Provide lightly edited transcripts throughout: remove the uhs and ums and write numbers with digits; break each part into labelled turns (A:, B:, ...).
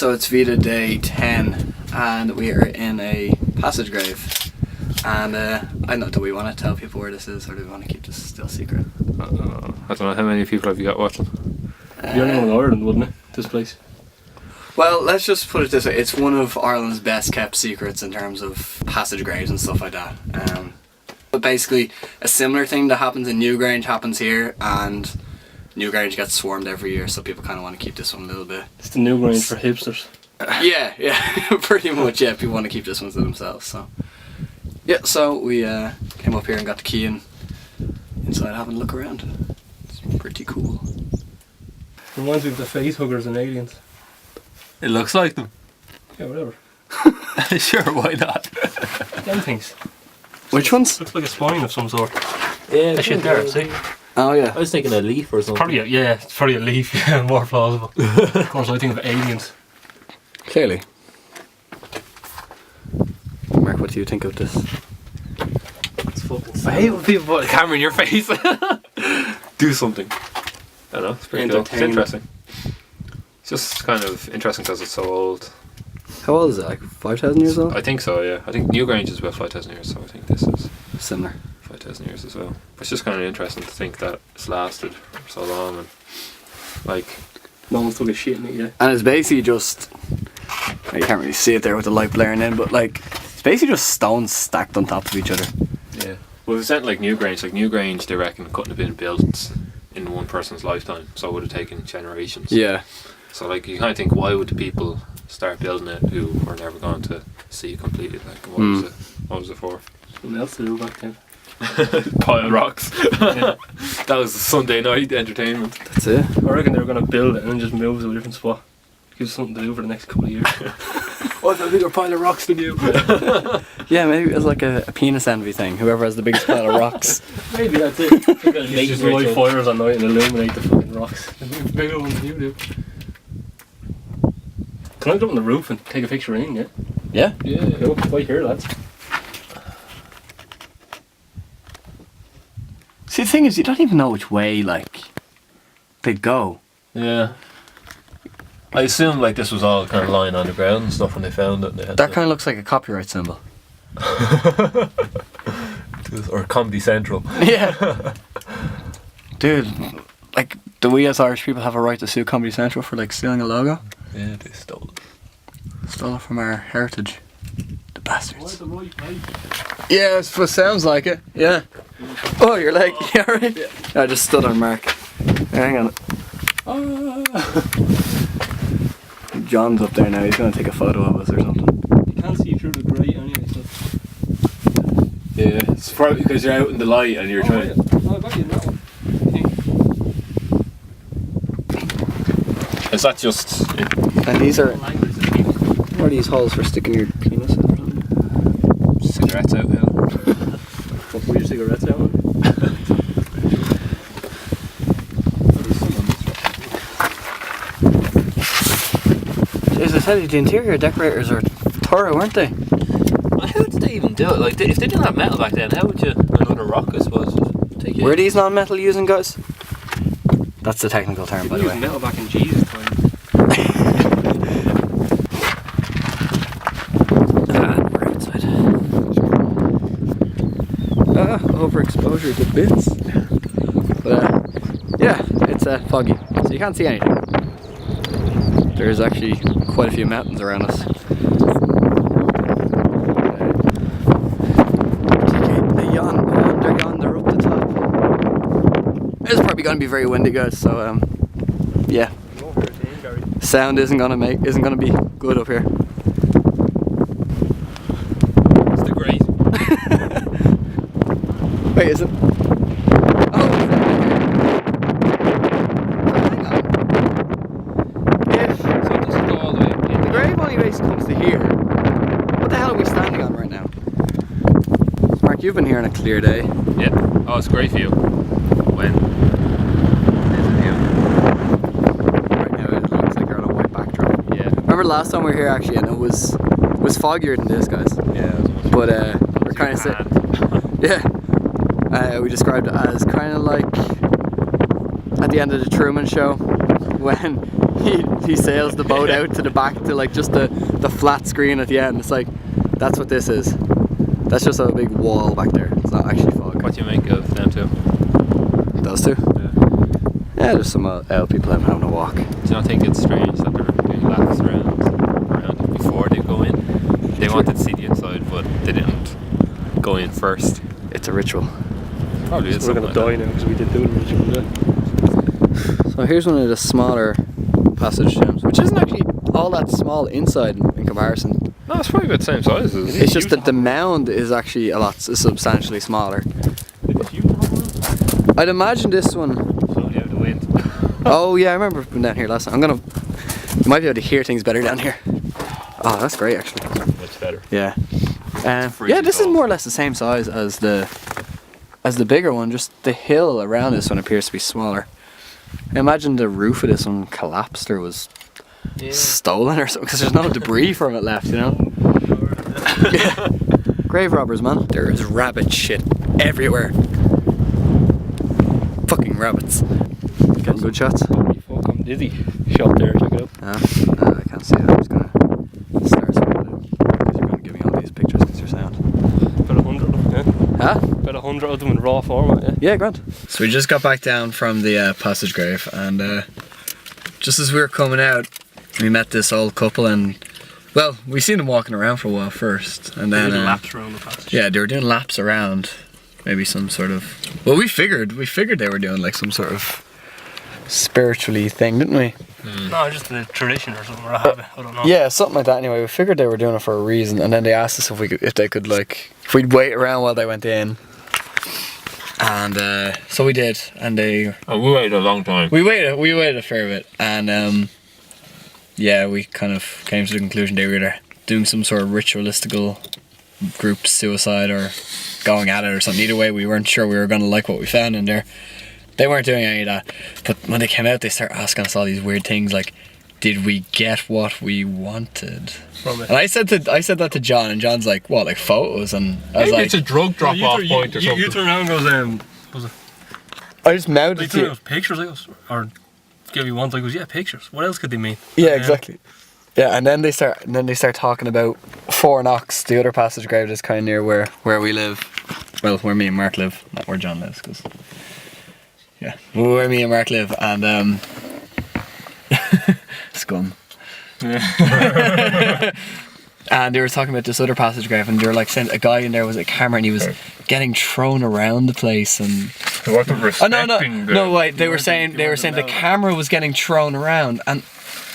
A: So it's VEDA day 10 and we are in a passage grave. And I don't know, do we want to tell people where this is or do we want to keep this still secret?
B: I don't know, how many people have you got watching?
C: It'd be only one in Ireland, wouldn't it? This place.
A: Well, let's just put it this way, it's one of Ireland's best kept secrets in terms of passage graves and stuff like that. But basically, a similar thing that happens in Newgrange happens here, and Newgrange gets swarmed every year, so people kind of want to keep this one a little bit.
C: It's the Newgrange for hipsters.
A: Yeah, pretty much, yeah, people want to keep this one to themselves, so. Yeah, so we came up here and got the key and inside having a look around. It's pretty cool.
C: Reminds me of the face huggers and aliens.
B: It looks like them.
C: Yeah, whatever.
B: Sure, why not?
C: Them things.
A: Which ones?
C: Looks like a spine of some sort.
D: Yeah,
C: That shit there, see?
A: Oh yeah.
D: I was thinking a leaf or something.
C: It's probably a leaf, yeah, more plausible. Of course, I think of aliens.
A: Clearly. Mark, what do you think of this?
C: It's fucking
B: I hate when people put a camera in your face. Do something. I don't know, it's pretty cool. It's interesting. It's just kind of interesting because it's so old.
A: How old is it? Like 5,000 years old?
B: I think so, yeah. I think Newgrange is about 5,000 years, so I think this is
A: Similar.
B: 5,000 years as well. But it's just kind of interesting to think that it's lasted for so long and like.
C: No one's took a shit in it yet.
A: And it's basically just, you can't really see it there with the light blaring in, but like, it's basically just stones stacked on top of each other.
B: Yeah. Well, if it's not like Newgrange, they reckon couldn't have been built in one person's lifetime, so it would have taken generations.
A: Yeah.
B: So like, you kind of think, why would the people start building it who were never going to see it completed? Like, what was it for?
C: Something else to do back then.
B: Pile rocks.
C: Yeah.
B: That was the Sunday night entertainment.
A: That's it.
C: I reckon they were going to build it and then just move to a different spot. Give us something to do for the next couple of years.
B: What's a bigger pile of rocks than you?
A: Yeah, maybe it's like a penis envy thing. Whoever has the biggest pile of rocks.
C: Maybe that's it. They just light fires at night and illuminate the fucking rocks. Bigger ones than you do. Can I go up on the roof and take a picture in, yeah?
A: Yeah?
C: Yeah. Cool. Right here, lads.
A: See, the thing is, you don't even know which way, like, they'd go.
D: Yeah. I assume like this was all kind of lying on the ground and stuff when they found it. And they had
A: That kind of looks like a copyright symbol.
D: or Comedy Central.
A: Yeah. Dude, like, do we as Irish people have a right to sue Comedy Central for, like, stealing a logo?
D: Yeah, they stole it.
A: Stole it from our heritage. The bastards.
C: Why the right way?
A: Yeah, it sounds like it. Yeah. Oh, you're like, yeah, right? Yeah. I just stood on Mark. Hang on. John's up there now. He's going to take a photo of us or something.
C: You can't see through the grate anyway, so.
B: Yeah, it's probably because you're out in the light and you're trying.
C: Yeah. Oh, I got you in that one.
B: Is that just?
A: And these are. What are these holes for sticking your penis in or something?
B: Cigarettes out here.
C: What, put your cigarettes out?
A: Jeez, I tell you, the interior decorators are thorough, weren't they?
D: Well, how did they even do it? Like, if they didn't have metal back then, how would you another rock? I suppose just take it.
A: Were these non-metal using, guys? That's the technical term, by the way.
C: Metal back in Jesus' time.
A: We're outside. Overexposure to bits. But yeah, it's foggy, so you can't see anything. There's actually quite a few mountains around us. Yonder up the top. It's probably going to be very windy, guys. So yeah, sound isn't gonna be good up here.
B: It's the grate.
A: Wait, is it? Oh, hang on. If
B: So it doesn't go all the way.
A: the grave only basically comes to here, what the hell are we standing on right now? Mark, you've been here on a clear day.
B: Yeah. Oh, it's a great view. When?
A: Right now it looks like you're on a white backdrop.
B: Yeah.
A: Remember last time we were here actually, and it was foggier than this, guys.
B: Yeah.
A: But we're kind of sitting. Yeah. We described it as kind of like at the end of the Truman Show when he sails the boat out to the back to like just the flat screen at the end. It's like, that's what this is. That's just a big wall back there. It's not actually fog.
B: What do you make of them two?
A: Those two? Yeah, there's some people out having a walk.
B: Do you not think it's strange that they're doing laps around it before they go in? They wanted to see the inside, but they didn't go in first.
A: It's a ritual.
B: Probably is.
C: We're gonna die now because we did do the ritual.
A: So here's one of the smaller passage gems, which isn't actually all that small inside in comparison.
B: No, it's probably about the same size as
A: It's just that the mound is actually substantially smaller. I'd imagine this one.
B: slowly out of the wind.
A: Oh yeah, I remember being down here last time. You might be able to hear things better down here. Oh, that's great actually.
B: Much better.
A: Yeah. Yeah, this is more or less the same size as the bigger one. Just the hill around this one appears to be smaller. I imagine the roof of this one collapsed or was stolen or something because there's no debris from it left, you know. Yeah. Grave robbers, man. There is rabbit shit everywhere. Fucking rabbits. Getting good shots.
C: Holy fuck, I'm dizzy. Shot there, check it out.
A: I can't see it. I'm just gonna start something out because you're gonna give me all these pictures because you're sound.
C: About 100 of them, yeah.
A: Huh?
C: About 100 of them in raw format, yeah.
A: Yeah, grand. So we just got back down from the passage grave, and just as we were coming out, we met this old couple, and well, we seen them walking around for a while first, and then
C: laps around the passage.
A: yeah, they were doing laps around, maybe some sort of. Well, we figured they were doing like some sort of spiritually thing, didn't we?
C: No, just a tradition or something, or a habit. I don't know.
A: Yeah, something like that. Anyway, we figured they were doing it for a reason, and then they asked us if we'd wait around while they went in. And so we did, and they.
B: Oh, we waited a long time.
A: We waited a fair bit, and yeah, we kind of came to the conclusion they were either doing some sort of ritualistical group suicide or going at it or something. Either way, we weren't sure we were going to like what we found in there. They weren't doing any of that, but when they came out, they started asking us all these weird things like, "Did we get what we wanted?"
C: From it.
A: And I said that to John, and John's like, "What, like photos?" And I was
B: Maybe
A: like,
B: it's a drug drop-off point or something.
C: You turn around and goes, was it?
A: I just mouthed
C: They
A: it
C: turn
A: to
C: around, pictures, like, or give you one, like, goes, yeah, pictures. What else could they mean?
A: Yeah, exactly. Yeah, and then they start talking about Four Knocks, the other passage grave that's kind of near where we live. Well, where me and Mark live, not where John lives, because yeah, where me and Mark live, and scum.
C: Yeah.
A: And they were talking about this other passage grave, and they were like saying a guy in there was a camera, and he was getting thrown around the place, and wait, they were saying the camera was getting thrown around, and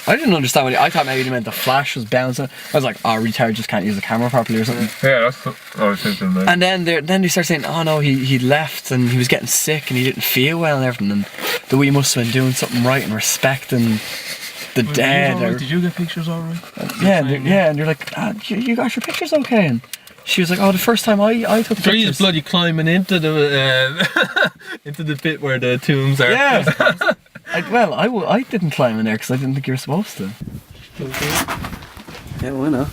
A: I didn't understand what I thought maybe they meant the flash was bouncing. I was like, oh, retard just can't use the camera properly or something.
B: Yeah, that's what I was thinking.
A: And then they start saying, oh no, he left and he was getting sick and he didn't feel well and everything, and that we must have been doing something right and respecting the dead.
C: Did you get pictures alright?
A: Yeah, and you're like, you got your pictures okay? And she was like, oh, the first time I took pictures.
D: He's bloody climbing into the into the bit where the tombs are.
A: Yeah. I didn't climb in there because I didn't think you were supposed to. Yeah, why not?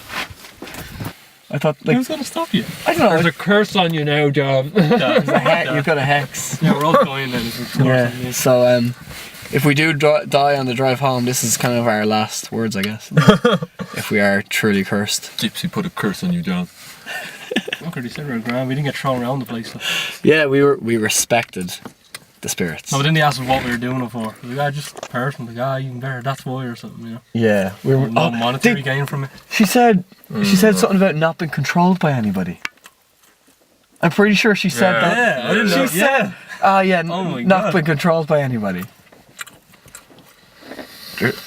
A: I thought, like,
C: Who's gonna stop you?
A: I don't know.
D: There's a curse on you now, John.
A: You've got a hex.
C: Yeah, we're all going then.
A: Yeah. So if we do die on the drive home, this is kind of our last words, I guess. If we are truly cursed.
D: Gypsy put a curse on you, John.
C: Look, they said we were grand. We didn't get thrown around the place. So.
A: Yeah, we respected the spirits.
C: No, but then they asked us what we were doing it for. Like, just personal. Like, even better. That's why, or something, you know.
A: Yeah, we were.
C: No monetary gain from it.
A: She said something about not being controlled by anybody. I'm pretty sure she said that.
C: Yeah, I didn't know.
A: She said, oh my not
C: God.
A: being controlled by anybody.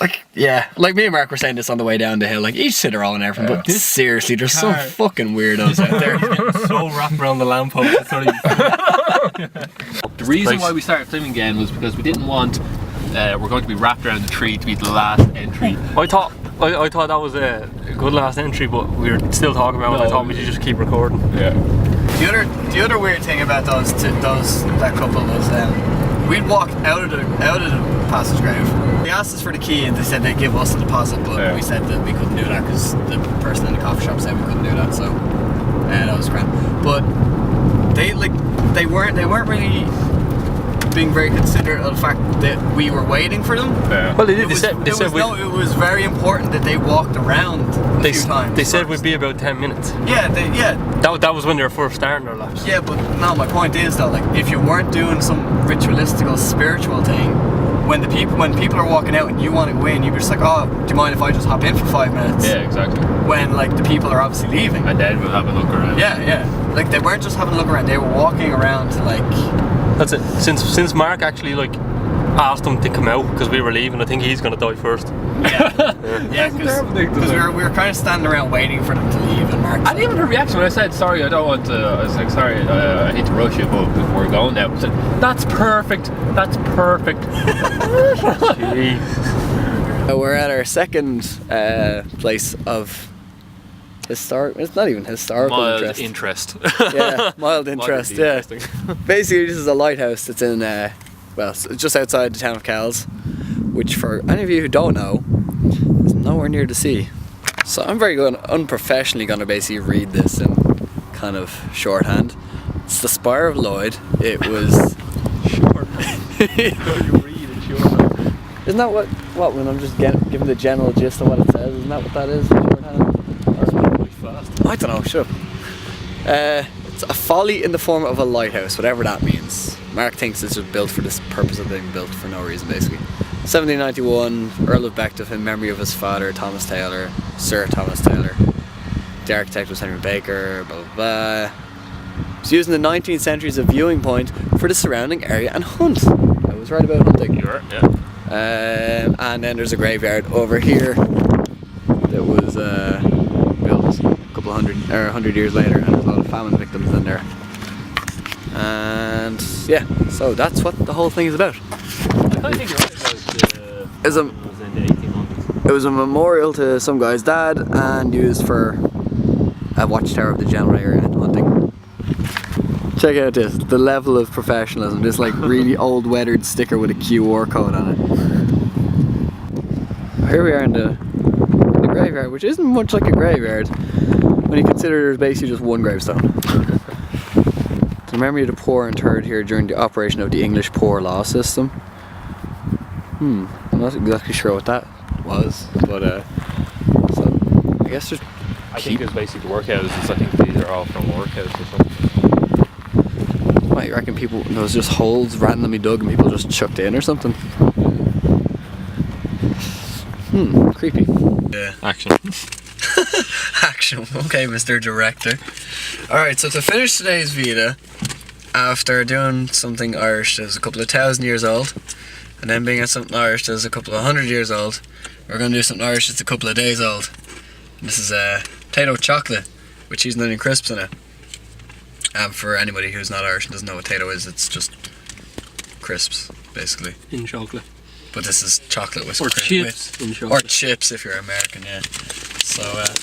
A: Like me and Mark were saying this on the way down the hill, like each sit all and everything, but seriously, there's some fucking weirdos out there.
C: So wrapped around the lamppost. It's not even.
D: The reason why we started filming again was because we didn't want we're going to be wrapped around the tree to be the last entry.
C: I thought that was a good last entry, but we were still talking about it. I thought we should just keep recording.
B: Yeah.
A: The other weird thing about that couple was we'd walk out of the passage grave. They asked us for the key and they said they'd give us a deposit, but we said that we couldn't do that because the person in the coffee shop said we couldn't do that. So that was grand. But they weren't really being very considerate of the fact that we were waiting for them.
B: Yeah.
C: Well,
A: It was very important that they walked around a few times.
C: They said we'd be about 10 minutes.
A: Yeah,
C: That was when they were first starting their laps.
A: yeah, but no, my point is though, like, if you weren't doing some ritualistical, spiritual thing, when people are walking out and you want to go in, you'd be just like, oh, do you mind if I just hop in for 5 minutes?
B: Yeah, exactly.
A: When like the people are obviously leaving.
B: And then we'll have a look around.
A: Yeah. Like they weren't just having a look around; they were walking around to like.
C: That's it. Since Mark actually like asked them to come out because we were leaving, I think he's gonna die first.
A: Yeah, because we were kind of standing around waiting for them to leave, and Mark.
B: And even her reaction when I said, sorry, I don't want to, I was like, sorry, I hate to rush you, but we're going now. I said, that's perfect.
C: Jeez.
A: We're at our second place of historic. It's not even historical
B: Mild
A: interest.
B: interest.
A: Yeah, mild interest. Yeah. Basically, this is a lighthouse that's in it's just outside the town of Kells, which for any of you who don't know, is nowhere near the sea. So I'm unprofessionally going to basically read this in kind of shorthand. It's the Spire of Lloyd. It was. Isn't that what when I'm just giving the general gist of what it says? Isn't that what that is? Shorthand? I don't know. Shut up. It's a folly in the form of a lighthouse, whatever that means. Mark thinks it's just built for this purpose of being built for no reason, basically. 1791, Earl of Bective in memory of his father, Thomas Taylor, Sir Thomas Taylor. The architect was Henry Baker, blah blah blah. It was used in the 19th century as a viewing point for the surrounding area and hunt. I was right about hunting.
B: You were, yeah.
A: And then there's a graveyard over here that was built a couple of 100 years later, and there's a lot of famine victims in there. And yeah, so that's what the whole thing is about.
C: I kind of think you're right about
A: It was
C: in the 1800s.
A: It was a memorial to some guy's dad and used for a watchtower of the general area and hunting. Check out this, the level of professionalism. This like really old weathered sticker with a QR code on it. Here we are in the graveyard, which isn't much like a graveyard when you consider there's basically just one gravestone. To memory of the poor interred here during the operation of the English poor law system. I'm not exactly sure what that was, but so I guess there's.
B: I think it's basically workhouses. I think these are all from workhouses or something.
A: What, you reckon people, there was just holes randomly dug and people just chucked in or something? Creepy. Yeah.
B: Action.
A: Action. Okay, Mr. Director. Alright, so to finish today's VEDA, after doing something Irish that is a couple of 1,000 years old, and then being at something Irish that is a couple of 100 years old, we're going to do something Irish that's a couple of days old. And this is potato chocolate with cheese and onion crisps in it. For anybody who's not Irish and doesn't know what potato is, it's just crisps, basically.
C: In chocolate.
A: But this is chocolate with
C: chips in
A: Or
C: chocolate.
A: chips if you're American, yeah. So, let's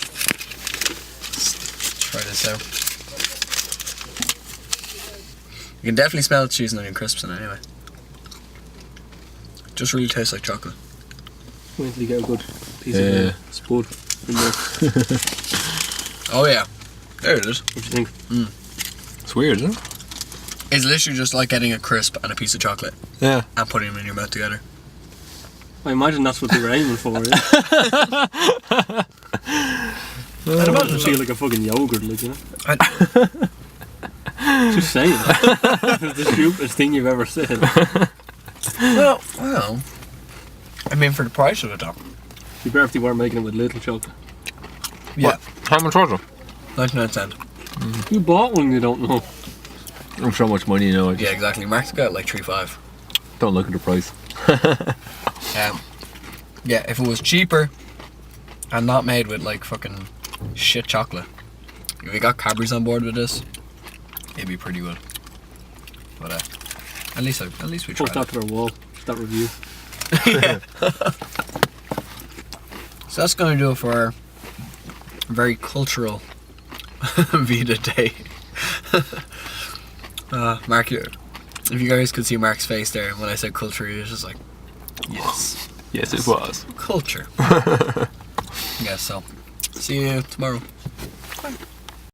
A: try this out. You can definitely smell the cheese and onion crisps in it anyway. It just really tastes like chocolate.
C: Wait till you get a good piece of spud in there.
A: Oh yeah, there it is.
C: What do you think?
B: It's weird, isn't it?
A: It's literally just like getting a crisp and a piece of chocolate
B: Yeah.
A: and putting them in your mouth together.
C: I imagine that's what they were aiming for. Yeah?
A: I'd imagine
C: It feel like a fucking yogurt, like, you know.
A: I-
C: Just saying. It's the stupidest thing you've ever said.
A: well, I mean, for the price of it, though.
C: Be better if they weren't making it with little chocolate.
A: Yeah,
B: How much was it?
A: 99 cents.
C: You bought one, you don't know.
B: I'm so much money, you know.
A: Yeah, exactly. Mark's got like 3.5.
B: Don't look at the price.
A: Yeah, if it was cheaper and not made with like fucking shit chocolate, if we got Cadbury's on board with this, it'd be pretty good. But at least we
C: Post
A: tried.
C: that to our wall. That review.
A: So that's going to do it for our very cultural VEDA day. Mark, if you guys could see Mark's face there when I said culture, he was just like, yes.
B: Yes, it was.
A: Culture. Yeah, so see you tomorrow. Bye.